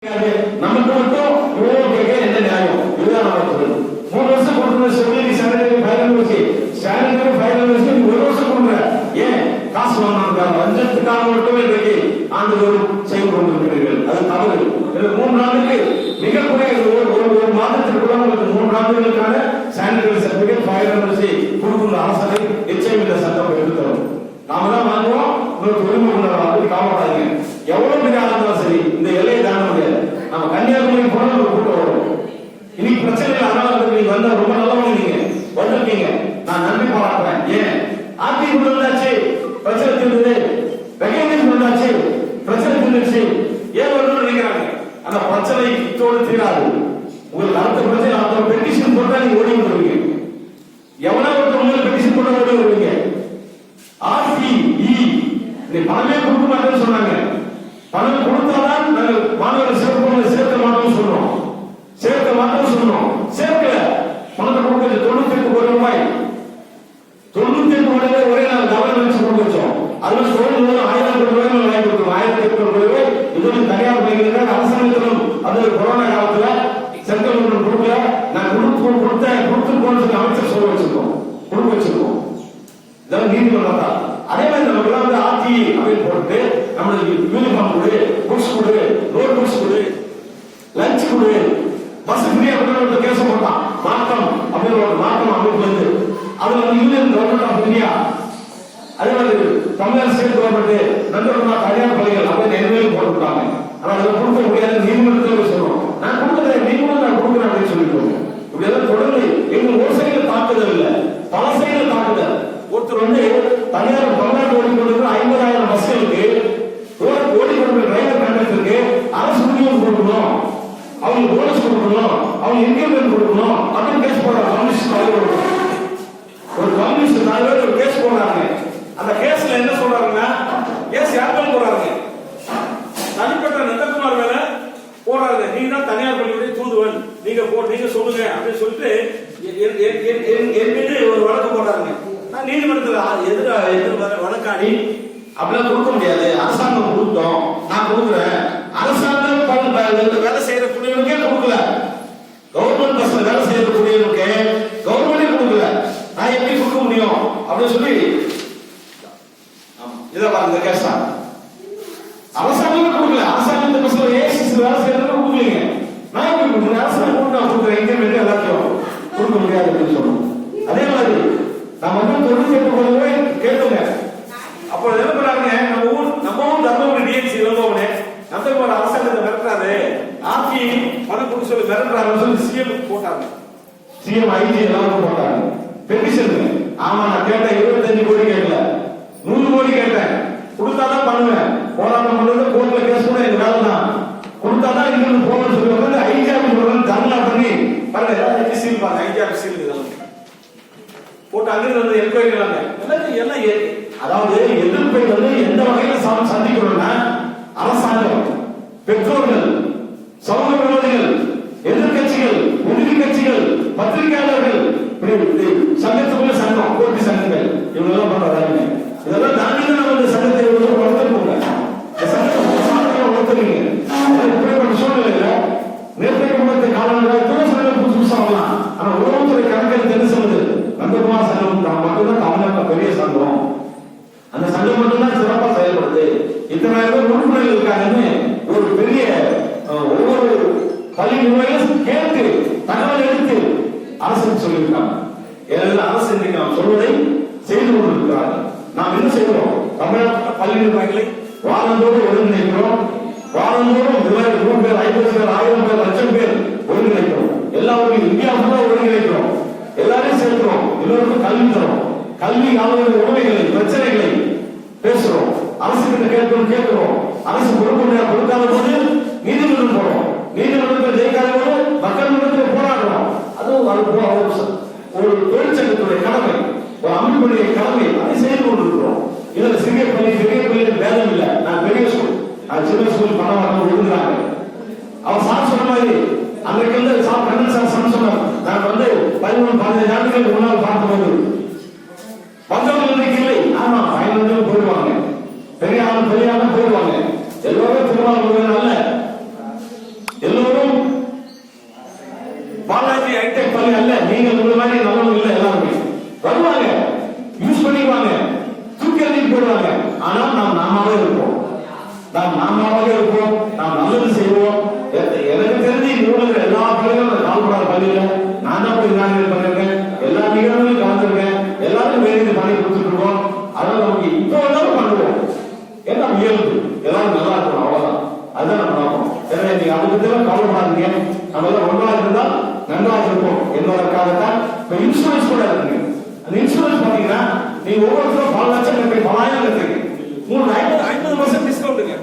நமக்கு மட்டும் இவ்வளவு கேட்க என்ன நியாயம்? இதுதான் நமக்கு 3 வருஷம் கொடுத்து சொல்லி சானிட்டரி ஃபைனல் வச்சு சானிட்டரி ஃபைனல் வச்சு 1 வருஷம் கொடுக்குற ஏன் காசு வாங்கினாங்க லஞ்சத்துக்காக மட்டுமே இன்றைக்கு ஆண்டுதோறும் செய்து கொண்டிருக்கிறீர்கள். அது தவறு. 3 நாளுக்கு மிக குறைய ஒரு மாதத்திற்குள்ள உங்களுக்கு 3 ஆண்டுகளுக்கான சானிட்டரி சர்டிபிகேட் ஃபைனல் வச்சு கொடுக்கிற அரசனை நிச்சயம் இந்த சட்டம் எடுத்து தரும். நாம தான் வாங்குவோம். உங்களுக்கு உரிமை கொண்டாடுறோம். காவலாங்க எவ்வளவு பெரிய ஆளுந்தாலும் சரி இந்த எல்லையை தாண்ட முடியாது. நம்ம கன்னியாகுமரி போன ஒரு கூட்டம் வரும். இன்னைக்கு பிரச்சனை இல்லை. அதனால நீங்க வந்தா ரொம்ப நல்லவங்க, நீங்க வந்திருக்கீங்க, நான் நன்றி பாராட்டுறேன். ஏன் அதிமுக வந்தாச்சு பிரச்சனை தீர்ந்தது, ரெகனைஸ் வந்தாச்சு பிரச்சனை தீர்ந்துச்சு. ஏன் வரணும்னு நினைக்கிறாங்க. அந்த பிரச்சனை இத்தோடு தீராது. உங்களுக்கு அடுத்த பிரச்சனை அந்த பெட்டிஷன் போட்டா நீங்க ஓடி வந்துருவீங்க. எவ்வளவு ஒருத்தர் உங்களுக்கு பெட்டிஷன் போட்டா ஓடி வருவீங்க. RTE நீ பணமே கொடுக்க மாட்டேன்னு சொன்னாங்க. பணம் கொடுத்தாதான் நாங்கள் மாணவர்கள் சேர்க்க மாட்டோம்னு சொல்றோம். சேர்க்க மாட்டோம்னு சொன்னோம். சேர்க்கல. பணத்தை கொடுக்க 98 கோடி ரூபாய் 98 கோடி ரூபாய் ஒரே நாள் கவர்மெண்ட் கொடுக்க வச்சோம். அதுல சொல்லும்போது 1000 கோடி ரூபாய் வாங்கி கொடுத்தோம். 1800 கோடி ரூபாய் இது தனியார் பள்ளிகளுக்கு அரசாங்கத்திலும் அது கொரோனா காலத்துல சென்ட்ரல் கவர்மெண்ட் கொடுக்கல. நான் கொடுத்துருக்கோம் அமைச்சர் சொல்ல வச்சிருக்கோம், கொடுக்க வச்சிருக்கோம். இதெல்லாம் நீதிமன்றம் தான். அதே மாதிரி நமக்கு வந்து RTE அப்படின்னு போட்டு நம்மளுக்கு யூனிஃபார்ம் கொடு, புக்ஸ் கொடு, நோட் புக்ஸ் கொடு, லஞ்ச் கொடு, பஸ் ஃப்ரீயா கொடு கேஸ் போட்டான். மாற்றம் அப்படின்னு ஒரு மாற்றம் அமைப்பு வந்து அதுல வந்து யூனியன் கவர்மெண்ட் ஆஃப் இந்தியா, அதே மாதிரி தமிழ்நாடு ஸ்டேட் கவர்மெண்ட் நண்பர்களா தனியார் பள்ளிகள் அப்படின்னு எதுவும் போட்டுருக்காங்க. ஆனா அதை கொடுக்க முடியாது. நீதிமன்றத்தில் சொல்றோம், நான் கொடுக்குறேன், நீங்களும் நான் கொடுக்குறேன் அப்படின்னு சொல்லிட்டு இப்படி எல்லாம் தொடர்ந்து எங்க ஒரு சைடுல தாக்குதல் இல்லை, பல சைடுல தாக்குதல். ஒருத்தர் வந்து தனியார் தமிழ்நாடு ஓடிக்கொண்டிருக்கிற 50,000 பஸ்களுக்கு ஓடிக்கொண்டிருக்கிற டிரைவர் கண்டக்டருக்கு அரசு ஊதியம் கொடுக்கணும், அவங்களுக்கு போனஸ் கொடுக்கணும், அவங்க இன்கிரிமெண்ட் கொடுக்கணும் அப்படின்னு கேஸ் போடுறாங்க. கம்யூனிஸ்ட் தலைவர் ஒரு கம்யூனிஸ்ட் தலைவர் ஒரு கேஸ் போடுறாங்க. அந்த கேஸ்ல என்ன சொல்றாங்கன்னா, கேஸ் யாருக்கும் போடுறாங்க, தனிப்பட்ட நந்தகுமார் மேல போடுறாங்க. நீங்க தான் தனியார் பள்ளியுடைய தூதுவன், நீங்க சொல்லுங்க அப்படின்னு சொல்லிட்டு என் மீது ஒரு வழக்கு போடுறாங்க. நீதிமன்றத்தில் எதிர வழக்காடி அப்படிலாம் கொடுக்க முடியாது, அரசாங்கம் கொடுத்தோம், நான் கொடுக்குறேன். அரசாங்கம் வேலை செய்யற பிள்ளைகளுக்கே கொடுக்கல, கவர்மெண்ட் பஸ்ல வேலை செய்யற பிள்ளைகளுக்கு கவர்மெண்டே கொடுக்கல, நான் எப்படி கொடுக்க முடியும் அப்படின்னு சொல்லி இதை பாருங்க. கேஸ் தான் அரசாங்கமே கொடுக்கல. அரசாங்கம் இந்த பஸ்ல ஏசிஸ் வேலை செய்யறது கொடுக்கலீங்க. நான் எப்படி கொடுக்குறேன்? அரசாங்கம் நான் கொடுக்குறேன், இன்கிரிமெண்ட் எல்லாத்தையும் கொடுக்க முடியாது அப்படின்னு சொல்லணும். அதே மாதிரி நம்ம வந்து 98 கோடி ரூபாய் கேட்டுங்க. அப்போ என்ன பண்ணாங்க, நம்ம ஊர் தர்மபுரி டிஎன்சி இளங்கோவனே நந்தகுமார் அரசாங்கத்தை மிரட்டுறாரு, RTE பணம் கொடுக்க சொல்லி மிரட்டுறாருன்னு சொல்லி சிஎம் போட்டாங்க. சிஎம் IG எல்லாரும் போட்டாங்க பெட்டிஷன். ஆமா, நான் கேட்டேன் 25 கோடி கேட்கல, 100 கோடி கேட்டேன். கொடுத்தாதான் பண்ணுவேன், போராட்டம் பண்றது கோர்ட்ல கேஸ் கூட எங்க வேலை தான். கொடுத்தாதான் இங்கிருந்து போகணும்னு சொல்லி வந்து IG ஆஃபீஸ் தர்ணா பண்ணி பாருங்க, ஏதாவது சீல் பாருங்க, IG ஆஃபீஸ் சீல் இதெல்லாம் போட்டு அங்கிருந்து வந்து என்கொயரி எல்லாம். அதாவது எதிர்ப்பை வந்து எந்த வகையில சந்திக்கணும்னா, அரசாங்கம், பெற்றோர்கள், சமூக விரோதிகள், எதிர்கட்சிகள், உறுதி கட்சிகள், பத்திரிகையாளர்கள், சங்கத்துக்குள்ள சங்கம், போட்டி சங்கங்கள், இவங்கெல்லாம் பண்றாங்க. இதெல்லாம் தாண்டி தான் நம்ம இந்த சங்கத்தை வளர்த்துருக்கோங்க. இந்த சங்கத்தை சாதனை வளர்த்துறீங்க. இப்படிப்பட்ட சூழ்நிலையில நேற்றைய குடும்பத்தை காலங்களில் புதுசு ஆகலாம். ஆனா உறவுத்துறை கணக்கில் தெரிந்து சொல்லுது, நந்தகுமார் சங்கம் மட்டும்தான் தமிழ்நாட்டில் பெரிய சங்கம், அந்த சங்கம் மட்டும்தான் சிறப்பா செயல்படுது, இத்தனை பேர் உறுப்பினர்கள் இருக்காங்கன்னு ஒரு பெரிய ஒவ்வொரு பள்ளி நிர்வாகிகளும் கேட்டு தகவல் எடுத்து அரசுக்கு சொல்லியிருக்காங்க. ஏன்னா அரசு இன்னைக்கு நாம் சொல்வதை செய்து கொண்டிருக்கிறார்கள். நாம் என்ன செய்கிறோம்? தமிழ்நாட்டு பள்ளி நிர்வாகிகளை வாரந்தோடு ஒருங்கிணைக்கிறோம். வாரந்தோறும் 100 பேர், 50 பேர், 1000 பேர், 1,00,000 பேர் ஒருங்கிணைக்கிறோம். எல்லாருக்கும் இந்தியா ஃபுல்லா ஒருங்கிணைக்கிறோம். எல்லாரையும் சேர்க்கிறோம். எல்லோருக்கும் கல்வி தரோம். கல்வி அவர்களுடைய உரிமைகளை, பிரச்சனைகளை பேசுறோம். அரசு கிட்ட கேட்கிறோம். அரசு கொடுக்காத போது நீதிமன்றம் போறோம். நீதிமன்றத்தில் ஜெயிக்காத போது மக்கள் மன்றத்தில் போராடுறோம். அதுவும் ஒரு தொழிற்சங்கத்துடைய கடமை, ஒரு அமைப்புடைய கடமை, அதை செய்து கொண்டிருக்கிறோம். இதுல சிறிய பள்ளி பெரிய பள்ளி வேதம் இல்லை. நான் பெரிய ஸ்கூல், நான் சின்ன ஸ்கூல் பணம் விழுந்துறாங்க. அவன் சார் சொன்ன மாதிரி அன்றைக்கு வந்து கண்ணன் சார் சொன்னார், நான் வந்து 13-15 ஆண்டுகளுக்கு முன்னால் பார்க்கும்போது வந்தவர்கள் இன்னைக்கு இல்லை. ஆமா, 15 போயிடுவாங்க, பெரிய ஆளும் போயிடுவாங்க. எல்லோரும் திருமணம் அல்ல நீங்க உங்க மாதிரி நல்லவங்க இல்ல, எல்லாருமே வருவாங்க, யூஸ் பண்ணிக்குவாங்க, தூக்கி எறிஞ்சிட்டு போயிடுவாங்க. ஆனா நாம் நாமாவே இருப்போம், நாம் நாமாவே இருப்போம், நாம் நல்லது செய்வோம். எனக்கு தெரிஞ்சு இந்த ஊரில் எல்லா பள்ளிகளும் கால்படாத பள்ளியில நான் தான் போய் இனாகிரேட் பண்ணிருக்கேன், எல்லா நிகழ்வுகளும் கலந்துருக்கேன், எல்லாரும் வேலைக்கு பண்ணி கொடுத்துட்டு இருக்கோம். அதனால நமக்கு இப்போ எல்லாரும் பண்ணுவோம், ஏன்னா இயல்பு எல்லாரும் நல்லா இருக்கணும், அவ்வளவுதான். அதுதான் நம்ம பார்ப்போம். எனவே நீங்க அதை பத்தி எல்லாம் கவலைப்படாதீங்க, நம்ம எல்லாம் ஒன்றாக இருந்தால் நன்றாக இருப்போம் என்பதற்காகத்தான் இப்ப இன்சூரன்ஸ் கூட இருக்குங்க. அந்த இன்சூரன்ஸ் பாத்தீங்கன்னா நீங்க ஒவ்வொருத்தரும் பல லட்சம் கட்டுறீங்க, 10,000 கட்டுறீங்க, 50% டிஸ்கவுண்ட்டுங்க.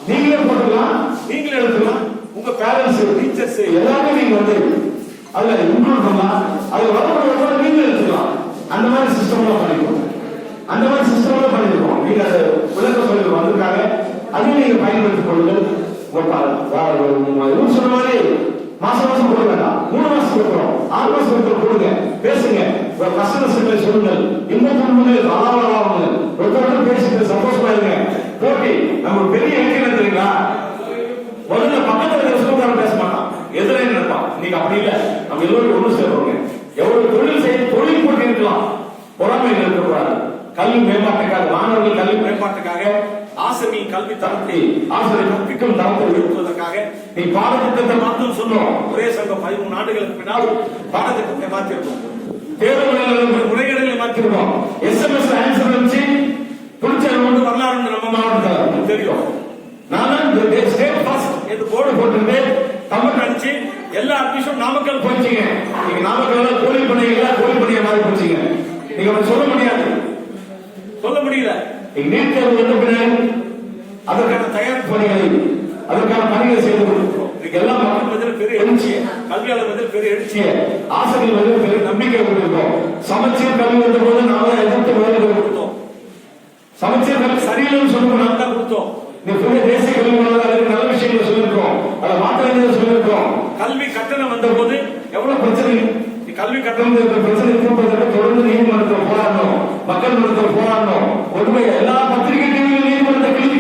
நீங்களே போட்டுக்கலாம், நீங்களே எடுத்துக்கலாம், உங்க பேரண்ட்ஸ், டீச்சர்ஸ் எல்லாமே நீங்க வந்து அதுல இன்க்ளூட் பண்ணலாம். அது வரக்கூடிய நீங்களே எடுத்துக்கலாம். அந்த மாதிரி சிஸ்டம் பண்ணிருக்கோம், அந்த மாதிரி சிஸ்டம் பண்ணிருக்கோம். நீங்க அதை விளக்க சொல்லி வந்திருக்காங்க, அதையும் நீங்க பயன்படுத்திக் கொள்ளுங்கள். சொன்ன மாதிரி மாசம் மாசம் கொடுக்க வேண்டாம், 3 மாசம் கொடுக்குறோம், 6 மாசம் கொடுங்க, பேசுங்க, கஸ்டமர்ஸ் சொல்லுங்கள், இன்னும் அலாவலாவுங்க, ஒருத்தர் பேசிட்டு சந்தோஷமா இருங்க. போட்டி நம்ம பெரிய இலக்கியம் தெரியுங்களா, முதல்ல பக்கத்துல இருக்கிற ஸ்கூல்காரன் பேச மாட்டான், எதிரே நினைப்பான். இன்னைக்கு அப்படி இல்லை, நம்ம எல்லோரும் ஒண்ணு சேர்றோங்க. எவ்வளவு தொழில் தொழில் போட்டி இருக்கலாம், பொறாமை இருக்கக்கூடாது. கல்வி மேம்பாட்டுக்காக, மாணவர்கள் கல்வி மேம்பாட்டுக்காக, ஆசிரியர்கள் கல்வி தரத்தை, ஆசிரியர் கற்பிக்கும் தரத்தை உயர்த்துவதற்காக நீ பாடத்திட்டத்தை மாற்றம் சொன்னோம். ஒரே சங்கம் 13 ஆண்டுகளுக்கு பின்னால் பாடத்திட்டத்தை மாற்றிருக்கோம், தேர்வு முறைகளை மாற்றிருக்கோம். SMS ஆன்சர் வச்சு புளிச்சல் வந்து வரலாறு நம்ம மாவட்டத்தில் தெரியும். நான் ஸ்டேட் ஃபர்ஸ்ட் என்று போர்டு போட்டு தமிழ் நினைச்சு எல்லா அட்மிஷன் நாமக்கல் போச்சுங்க. நீங்க நாமக்கல் கோழி பண்ணையா, கோழி பண்ணைய மாதிரி போச்சுங்க. நீங்க அப்படி சொல்ல முடியாது, சொல்ல முடியல. நீட் தேர்வு வந்த பிறகு அதற்கான தயாரிப்பு பணிகளை, அதற்கான பணிகளை செய்து கொடுக்கிறோம். எல்லாம் மக்கள் மத்தியில் பெரிய எழுச்சிய, கல்வியாளர் மத்தியில் பெரிய எழுச்சிய, ஆசிரியர் மத்தியில் பெரிய நம்பிக்கை கொடுக்கிறோம். சமச்சீர் கல்வி வந்த போது நாம எதிர்த்து வேலை கொடுத்தோம். சமச்சீர் கல்வி சரியில்லைன்னு சொல்லுவோம், நாம் தான் கொடுத்தோம். நீ பெரிய தேசிய கல்வி நல்ல விஷயங்களை சொல்லியிருக்கோம், அதை மாற்ற சொல்லியிருக்கோம். கல்வி கட்டணம் வந்த போது எவ்வளவு பிரச்சனை, கல்வி கட்டணம் பிரச்சனை தீர்ப்பதற்கு தொடர்ந்து நீதிமன்றத்தில் போராடணும், மக்கள் மன்றத்தில் போராடணும். ஒருமை எல்லா பத்திரிகைகளிலும் நீதிமன்ற கிளி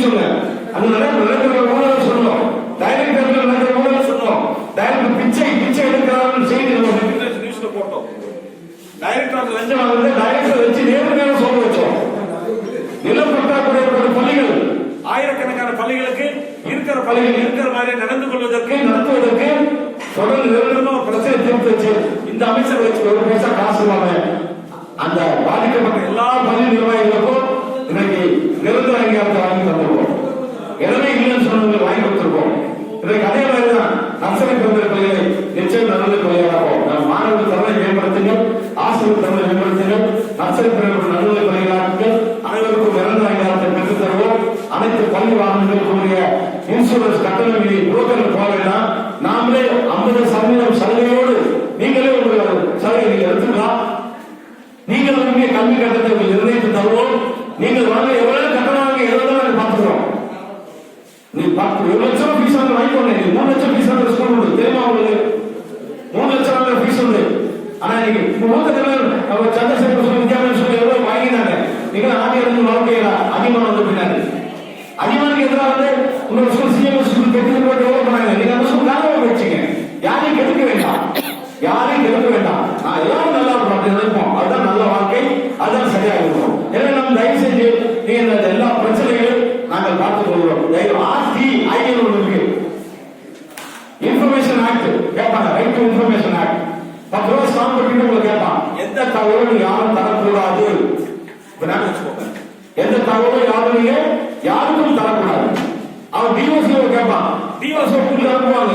சொல்ல அந்த நடக்கிற ஊழல் சொன்னோம், டைரக்டர்கள் நடக்கிற ஊழல் சொன்னோம், டைரக்டர் பிச்சை எடுக்கிறார்கள் செய்தி நியூஸ்ல போட்டோம். டைரக்டர் லஞ்சம் வந்து டைரக்டர் வச்சு நேரம் சொல்ல வச்சோம். நிலம் பற்றாக்குறை பள்ளிகள், ஆயிரக்கணக்கான பள்ளிகளுக்கு இருக்கிற பள்ளிகள் இருக்கிற மாதிரி நடந்து கொள்வதற்கு, நடத்துவதற்கு தொடர்ந்து நிரந்தரமா பிரச்சனை தீர்த்து வச்சு இந்த அமைச்சர் வச்சு 1 பைசா காசு இல்லாம அந்த பாதிக்கப்பட்ட எல்லா பள்ளி நிர்வாகிகளுக்கும் இன்னைக்கு நிரந்தர அங்கீகாரத்தை வாங்கி தந்திருக்கோம். எனவே இல்லைன்னு சொன்னவங்க வாங்கி கொடுத்திருக்கோம். இன்றைக்கு அதே மாதிரிதான் நர்சரி பிறந்த பள்ளிகளை நிச்சயம் நல்ல பள்ளிகளாகும். நம் மாணவர்கள் தரவை மேம்படுத்துங்கள், ஆசிரியர் தரவை மேம்படுத்துங்கள், நர்சரி பிறந்த நடுநிலை பள்ளிகளாக்குங்கள், அனைவருக்கும் நிரந்தர அங்கீகாரத்தை பெற்றுத் தருவோம். அனைத்து பள்ளி வாகனங்களுக்குரிய இன்சூரன்ஸ் கட்டணங்களை புரோக்கர்கள் போக வேண்டாம், நாமளே 50% சலுகையோடு நீங்களே உங்கள் சலுகை நீங்க எடுத்துக்கலாம். நீங்கள் வந்து கல்வி கட்டணத்தை நிர்ணயித்து தருவோம். நீங்கள் வாங்க எவ்வளவு கட்டணம் வாங்க எவ்வளவு பார்த்துக்கிறோம். நீ 1 லட்சம் ஃபீஸ் வந்து வாங்கிக்கோங்க, 3 லட்சம் ஃபீஸ் வந்து ஸ்கூல் உண்டு தெரியுமா உங்களுக்கு, 3 லட்சம் ஃபீஸ் உண்டு. ஆனா நீங்க நம்ம சந்திரசேகர் வித்யாலயம் சொல்லி எவ்வளவு வாங்கினாங்க, நீங்க ஆகிய வாழ்க்கையில அதிகமாக வந்து பின்னாடி அதிகமானுக்கு எதிராக வந்து உங்களோட ஸ்கூல் சிஎம்எஸ் ஸ்கூல் கெடுத்து போட்டு எவ்வளவு பண்ணாங்க. நீங்க அந்த ஸ்கூல் நாகவே வச்சுங்க, யாரையும் கெடுக்க வேண்டாம், யாரையும் கெடுக்க வேண்டாம். நான் எல்லாரும் நல்லா இருக்கும் அப்படி நினைப்போம், அதுதான் நல்ல வாழ்க்கை, அதுதான் சரியாக இருக்கும். எனவே நம்ம தயவு செஞ்சு நீங்க எல்லா பிரச்சனைகளும் நாங்கள் பார்த்துக் கொள்கிறோம். RTI இருக்கு, இன்ஃபர்மேஷன் ஆக்ட் கேட்பாங்க, ரைட் டு இன்ஃபர்மேஷன் ஆக்ட். 10 ரூபாய் ஸ்டாம்ப் பண்ணிட்டு உங்களுக்கு கேட்பான், எந்த தகவலும் யாரும் தரக்கூடாது. எந்த தகவலும் யாருக்கும் தரக்கூடாது. அவன் டிஓசிஓ கேட்பான், டிஓசிஓ உங்களுக்கு அனுப்புவாங்க,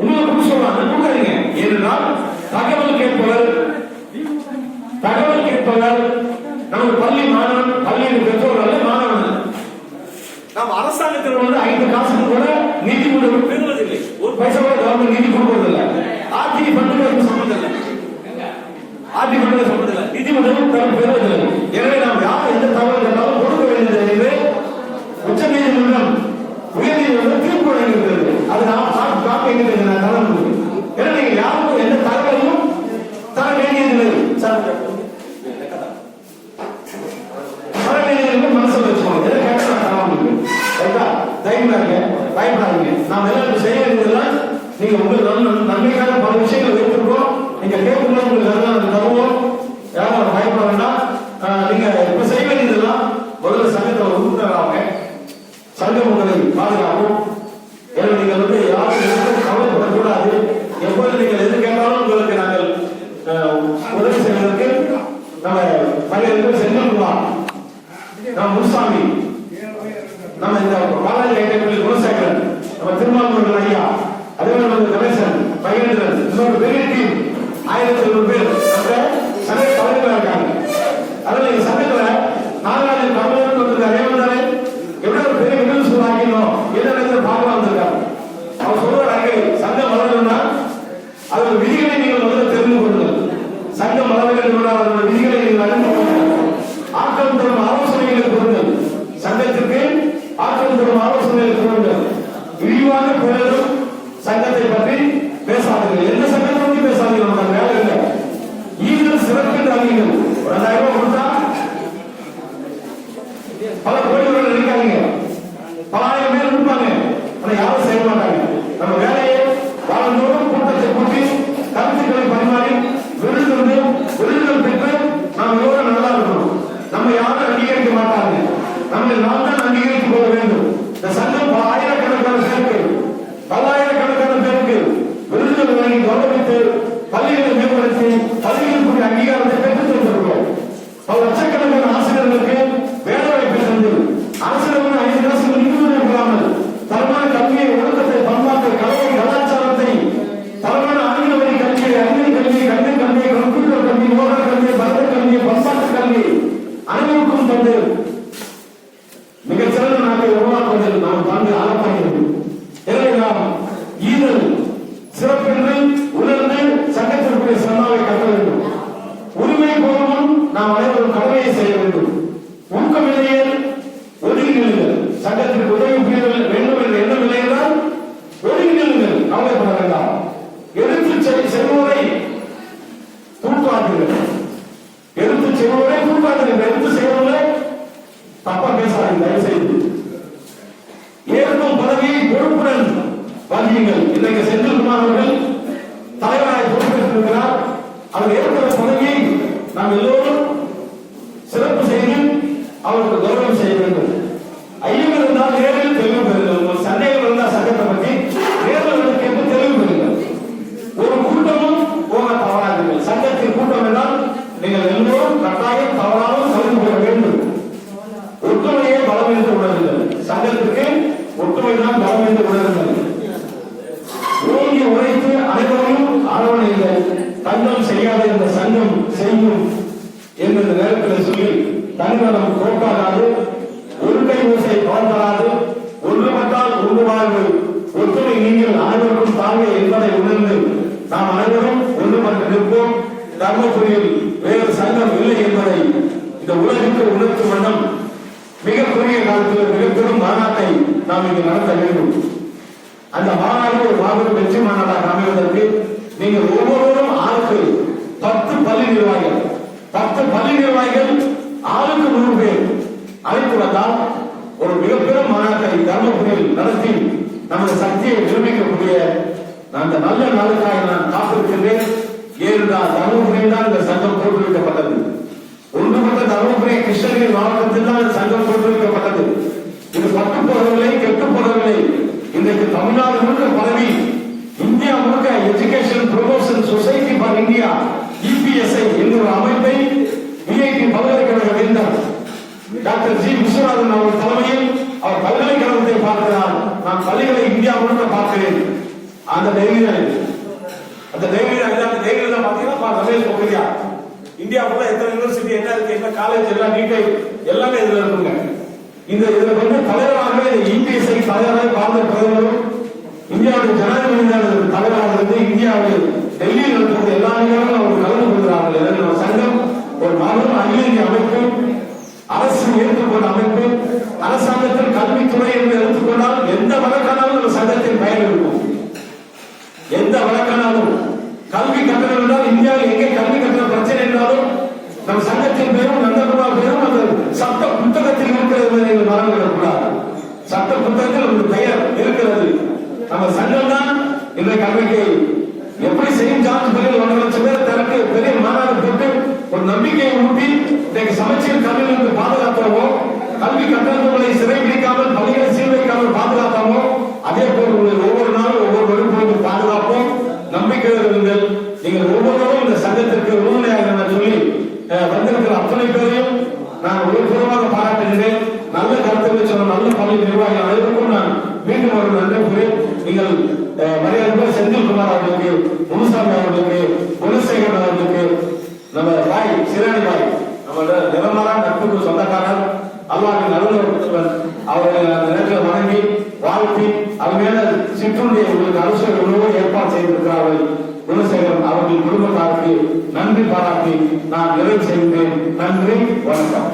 உங்களுக்கு சொல்லுவாங்க, கொடுக்காதீங்க. ஏனென்றால் தகவல் கேட்பவர் நமது பள்ளி மாணவன், பள்ளியின் பெற்றோர் அல்ல மாணவன். நாம் அரசாங்கத்தில் வந்து 5 காசுக்கு கூட நிதி உதவி பெறுவதில்லை, 1 பைசா கூட கவர்மெண்ட் நிதி கொடுப்பதில்லை. RTI ஃபண்டுக்கு சம்பந்தம் இல்லை, RTI ஃபண்டுக்கு சம்பந்தம் இல்லை, நிதி உதவி பெறுவதில்லை. எனவே நாம் யார் எந்த தகவல் கேட்டாலும் கொடுக்க வேண்டியது என்று உச்ச நீதிமன்றம், உயர்நீதிமன்றம் தீர்ப்பு வழங்கியிருக்கிறது. அது நாம் காப்பீங்க தகவல். ஏன்னா நீங்க யாருக்கும் எந்த தகவலையும் தர வேண்டியதில்லை. மனசில் வச்சுக்கோங்க, எதை கேட்டா தைரியமா இருக்க, பயப்படாதீங்க. நாம் எல்லாம் செய்ய வேண்டியதெல்லாம் நீங்க உங்களுக்கு நன்மைக்காக பல விஷயங்கள் வைத்திருக்கோம். நீங்க கேட்கும் இன்னொரு பெரிய டீம் 1700 பேர் அந்த சங்க தலைவர்களா இருக்காங்க. அதுல இந்த சங்கத்துல நாகராஜன் தமிழர் வந்திருக்காரு. ஏவந்தானே எவ்வளவு ஒரு பெரிய நிகழ்ச்சி ஆகினோம் என்ன பார்க்கலாம் வந்திருக்காரு. அவர் சொல்றாங்க சங்கம் வளரணும்னா அதோட விதிகளை நீங்கள் முதல்ல தெரிந்து கொள்ளுங்கள். சங்கம் வளர வேண்டும் அதோட விதிகளை நீங்கள் அறிந்து கொள்ளுங்கள். ஆக்கம் தரும் ஆலோசனைகளை கொடுங்கள். சங்கத்திற்கு ஆக்கம் தரும் ஆலோசனைகளை கொடுங்கள். விரிவான பிறரும் சங்கத்தை பற்றி பேசாதீர்கள். எந்த சங்கத்தை பற்றி பேசாதீர்கள். நமக்கு வேலை இல்லை. ஈடுகள் சிறப்பு அறிவிங்கள். 2000 ரூபாய் கொடுத்தா பல கோடிகள் நினைக்காதீங்க. பல ஆயிரம் பேர் இருப்பாங்க. ஆனா யாரும் செய்ய மாட்டாங்க. நம்ம வேலையை வாழ்ந்தோறும் கூட்டத்தை கூட்டி கருத்துக்களை பரிமாறி விருதுகள் பெற்று நாம் எவ்வளவு நல்லா இருக்கணும். நம்ம யாரும் அங்கீகரிக்க மாட்டாங்க. நம்ம நாம் தான் அங்கீகரித்துக் கொள்ள வேண்டும். இந்த சங்கம் ஆயிரக்கணக்கான பேருக்கு பல்லாயிரக்கணக்கான பேருக்கு விருதுகள் வாங்கி கௌரவித்து பள்ளிகளை மேம்படுத்தி பள்ளிகளுக்குரிய அங்கீகாரத்தை பெற்றுத் தந்திருக்கிறோம். பல லட்சக்கணக்கான ஆசிரியர்களுக்கு வேலை வாய்ப்பை தந்து ஆசிரியர்கள் 5 காசுகள் இன்னும் இல்லாமல் தரமான கல்வியை ஒழுக்கத்தை பண்பாட்டை கலை கலாச்சாரத்தை தரமான ஆங்கில வழி கல்வியை அறிவியல் கல்வியை கணித கல்வியை கம்ப்யூட்டர் கல்வி மோகன கல்வியை பரத கல்வியை பண்பாட்டு கல்வி அனைவருக்கும் தந்து மிகச்சிறந்த நாட்டை உருவாக்குவதில் நாம் பங்கு ஆளப்படுகிறது. எனவே நாம் ஈதல் சிறப்பென்று உணர்ந்து சட்டத்திற்குரிய சன்னாவை கட்ட வேண்டும். உரிமை போதும் நாம் அனைவரும் கடமையை செய்ய வேண்டும். ஊக்கமில்லையே ஒதுங்கி நில்லுங்கள். சட்டத்திற்கு உதவி புரிய வேண்டும் என்ற எண்ணம் இல்லை என்றால் ஒதுங்கி நில்லுங்கள். கவலைப்பட வேண்டாம். எடுத்து செல்வோரை தூக்காட்டுங்கள். எடுத்து செல்வோரை தூக்காட்டுங்கள். எடுத்து செய்வதை தப்பா பேசாதீங்க. தயவு செய்து ஏற்கும் பதவியை பொறுப்புடன் வகியுங்கள். இன்றைக்கு செந்தில்குமார் அவர்கள் தலைவராக பொறுப்பேற்றிருக்கிறார். அவர் ஏற்கிற பதவியை நாம் எல்லோரும் சிறப்பு செய்து அவருக்கு கௌரவம் செய்ய வேண்டும். ஐயம் இருந்தால் நேரில் தெளிவு பெறுங்கள். சந்தேகம் இருந்தால் சட்டத்தை பற்றி நேரில் கேட்டு தெளிவு பெறுங்கள். ஒரு கூட்டமும் போக தவறாதீர்கள். சங்கத்தின் கூட்டம் என்றால் நீங்கள் எல்லோரும் கட்டாயம் தவறாமல் கலந்து கொள்ள வேண்டும். ஒற்றுமையே பலம் என்று உணருங்கள். சங்கத்திற்கு ஒற்றுமைதான் பலம் என்று உணருங்கள். ஓங்கி உரைத்து அனைவரையும் அரவணைகள். தங்கம் செய்யாத இந்த சங்கம் செய்யும் என்ற நேரத்தில் சொல்லி தன்னிடம் கோட்டாகாது, ஒருங்கை ஓசை பாழ்த்தராது, ஒன்றுபட்டால் ஒன்று வாழ்வு, ஒற்றுமை நீங்கள் அனைவருக்கும் தாங்க என்பதை உணர்ந்து நாம் அனைவரும் ஒன்றுபட்டு நிற்போம். தர்மபுரியில் வேறு சங்கம் இல்லை என்பதை இந்த உலகிற்கு உணர்த்தும் வண்ணம் மிக குறுகிய காலத்தில் மிகப்பெரும் மாநாட்டை நாம் இங்கு நடத்த வேண்டும். அந்த மாநாடு ஒரு மாபெரும் வெற்றி மாநாடாக அமைவதற்கு நீங்கள் ஒவ்வொருவரும் ஆளுக்கு 10 பள்ளி நிர்வாகிகள் 10 பள்ளி நிர்வாகிகள் ஆளுக்கு 100 பேர் அழைத்து வந்தால் ஒரு மிகப்பெரும் மாநாட்டை தர்மபுரியில் நடத்தி நமது சக்தியை நிரூபிக்கக்கூடிய அந்த நல்ல நாளுக்காக நான் காத்திருக்கின்றேன். ஏனென்றால் தர்மபுரியில் தான் இந்த சங்கம் தோற்றுவிக்கப்பட்டது. ஒன்றுபட்ட தர்மபுரி கிருஷ்ணகிரி மாவட்டத்தில் தான் இந்த சங்கம் தோற்றுவிக்கப்பட்டது. இது பட்டு போறவில்லை, கெட்டு போறவில்லை. இன்றைக்கு தமிழ்நாடு முழுக்க பதவி இந்தியா முழுக்க education promotion society for India EPSI என்ற ஒரு அமைப்பை விஐடி பல்கலைக்கழக வேந்தர் டாக்டர் ஜி விஸ்வநாதன் அவர்கள் தலைமையில் அவர் பல்கலைக்கழகத்தை பார்க்கிறார். நான் பள்ளிகளை இந்தியா முழுக்க பார்க்கிறேன். அந்த டைரியில பாத்தீங்கன்னா ரமேஷ் பொக்ரியால் இந்தியா முழுக்க எத்தனை யூனிவர்சிட்டி என்ன இருக்கு, என்ன காலேஜ், எல்லாம் நீட்டை எல்லாமே இதுல இருக்குங்க. இதுல வந்து தலைவராகவே EPSI தலைவராக பாரத பிரதமரும் இந்தியாவுடைய ஜனாதிபதி தலைவராக இருந்து இந்தியாவில் டெல்லியில் இருக்கிற எல்லா இடங்களும் அவர் கலந்து கொள்கிறார்கள். சங்கம் ஒரு மாபெரும் அகில இந்திய அமைப்பு, அரசு ஏற்றுக்கொண்ட அமைப்பு. அரசாங்கத்தில் கல்வித்துறை என்று எடுத்துக்கொண்டால் எந்த வழக்கானாலும் நம்ம சங்கத்தின் பயன் இருக்கும். எந்த வழக்கானாலும் கல்வி கட்டணம் என்றால் இந்தியாவில் எங்கே கல்வி கட்டண பிரச்சனை என்றாலும் நம் சங்கத்தின் பேரும் நந்தகுமார் பேரும் அந்த சட்ட புத்தகத்தில் இருக்கிறது. நீங்கள் மறந்துவிடக்கூடாது. சட்ட புத்தகத்தில் ஒரு பெயர் இருக்கிறது. நம்ம சங்கம் தான் இன்றைக்கு அமைக்கை எப்படி செய்யும் ஜார்ஜ் பெரிய 1 லட்சம் பேர் தனக்கு பெரிய மாநாடு போட்டு ஒரு நம்பிக்கையை ஊட்டி இன்றைக்கு சமச்சீர் கல்வியிலிருந்து பாதுகாத்தாமோ, கல்வி கட்டணங்களை சிறைபிடிக்காமல் பள்ளிகளை சீர் வைக்காமல் பாதுகாத்தாமோ, அதே போல் உங்கள் ஒவ்வொரு நாளும் ஒவ்வொரு வகுப்போடு பாதுகாப்போம். நம்பிக்கை இருங்கள். நீங்கள் ஒவ்வொருவரும் இந்த சங்கத்திற்கு உறுதுணையாக சொல்லி வந்திருக்கிற அத்தனை பேரையும் நான் உயர்பூர்வமாக பாராட்டுகிறேன். நல்ல கருத்துக்களை சொன்ன நல்ல பள்ளி நிர்வாகிகள் அனைவருக்கும் நான் மீண்டும் ஒரு நன்றி கூறி நீங்கள் மரியாதை செந்தில்குமார் அவர்களுக்கு, முனுசாமி அவர்களுக்கு, குணசேகரன் அவர்களுக்கு, நம்ம பாய் சிறாணி பாய் நம்மளோட நிரந்தர நட்புக்கு சொந்தக்காரர், அல்லாஹ்வின் நல்லவர், அவர்களை அந்த நேரத்தில் வணங்கி வாழ்த்தி அருமையான சிற்றுண்டியை உங்களுக்கு அரசு உணவு ஏற்பாடு செய்திருக்கிறார்கள். குணசேகரன் அவர்கள் குடும்பத்தாருக்கு நன்றி பாராட்டி நான் நிறைவு செய்கிறேன். நன்றி, வணக்கம்.